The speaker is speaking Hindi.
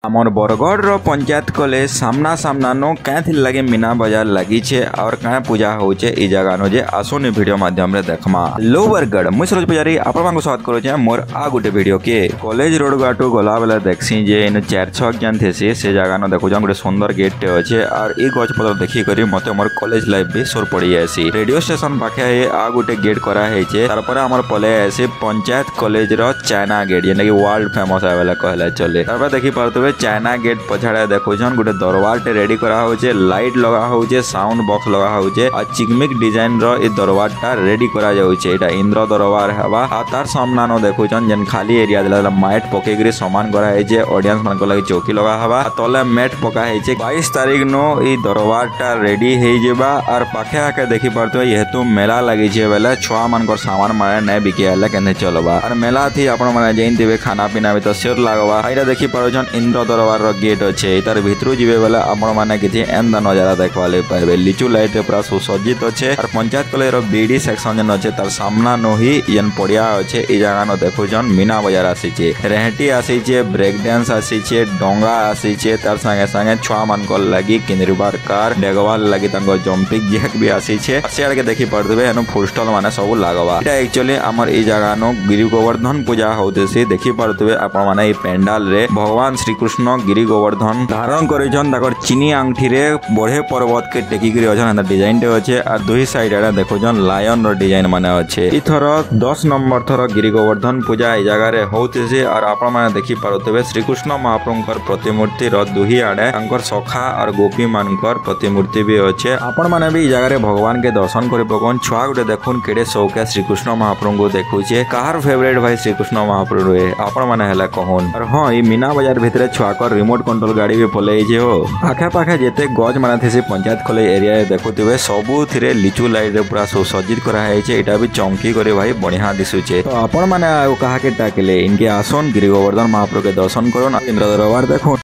आमर बरगढ़ पंचायत कॉलेज सामना सामना नो क्या लगे मीना बाजार लगी छे और क्या पूजा होचे ई जगह नो जे आसोनी वीडियो माध्यम रे देखमा। लो बरगढ़ मुई सरोज पुजारी आपण मानक स्वागत करू छे मोर आ गुटे वीडियो के कॉलेज रोड गाटू गला बेले देखसी जे इन 4-6 जन थेसी से जगह नो देखु जन गुटे सुंदर गेट टे अछि और ई गछ पत्र देखि करी मते मोर कॉलेज लाइफ भी सोर पड़ी आसी। रेडियो स्टेशन पाखे आ गुटे गेट करा है छे तार पर हमर पले आसी पंचायत कॉलेज रो चाइना गेट जेने कि वर्ल्ड फेमस है वाला कहले चले। तार पर देखि परतबे चाइना गेट पछाड़े देखुछन गोटे दरबार टे रेडी करा होचे, लाइट लगा होचे, साउंड बॉक्स लगा होचे आ चिकमिक डिजाइन रो ई दरबार टा रेडी करा जाउचे। एटा इंद्र दरबार हवा आ तार सामना नो देखुछन जेन खाली एरिया देला मैट पके गिरी सामान करा हेचे, ऑडियंस मन को लागि चौकी लगा हवा आ तले मैट पका हेचे। 22 तारीख नो ई दरबार टा रेडी हे जेबा और पाखे आके देखि परतो येतु मेला लागि छे बेले छुआ मन को सामान माने नै बिके आले केने चलबा और मेला थी आपण माने जेन दिबे खाना पीना भी तो शेर लागबा। आइरा देखि परछन इंद्र दरबार रो गेट अच्छे तार भितरु जीवे बेले आपण माने किछि एंदा नजारा देखवा ले पाइबे। लिचु लाइट पूरा सुसज्जित अच्छे और पंचायत कॉलेज रो बीडी सेक्शन जन अच्छे तार सामना नो ही यन पड़िया अच्छे। ई जगह नो देखुजन मीना बाजार आसी छे, रेहटी आसी छे, ब्रेक डांस आसी छे, डोंगा आसी छे, तार संगे संगे छुआ मन को लागि किनरिबार कार डेगवाल लागि तंगो जंपिंग जैक भी आसी छे। सियाड़ के देखि पड़तबे एनो फुल स्टॉल माने सब लागवा। एटा एक्चुअली हमर ई जगह नो गिरि गोवर्धन पूजा होतेसी देखि पड़तबे आपण माने ई पेंडाल रे भगवान श्री कृष्ण गिरि गोवर्धन धारण करिछन ताकर चीनी अंगठी रे बड़े पर्वत के टेकी गिरी अछन एंदा डिजाइन टे अच्छे और दुई साइड एडा देखोजन लायन रो डिजाइन माने अच्छे। ई थर 10 नंबर थर गिरि गोवर्धन पूजा ई जगह रे होतेसी और आपण माने देखि पारुतबे श्री कृष्ण महाप्रभुकर प्रतिमूर्ति रो दुही आडे अंकर सखा और गोपी मानकर प्रतिमूर्ति भी अच्छे। आपण माने भी ई जगह रे भगवान के दर्शन करि पकोन। छुआ गुटे देखुन केडे शौक श्री कृष्ण महाप्रभु को देखुचे। कहार फेवरेट भाई श्री कृष्ण महाप्रभु रे आपण माने हला कहन। और हां ई मीना बाजार भितरे छुआ कर रिमोट कंट्रोल गाड़ी भी पलै जे हो। आखे पाखे जेते गज माने थेसी पंचायत कॉलेज एरिया रे देखुथिबे सबु थिरे लिचु लाइट रे पूरा सुसज्जित करा है छे। एटा भी चौकी करे भाई बढ़िया दिसुचे। तो आपण माने कहा के टाकले इनके आसन गिरि गोवर्धन महाप्रभु के दर्शन करन इंद्र दरबार देखो।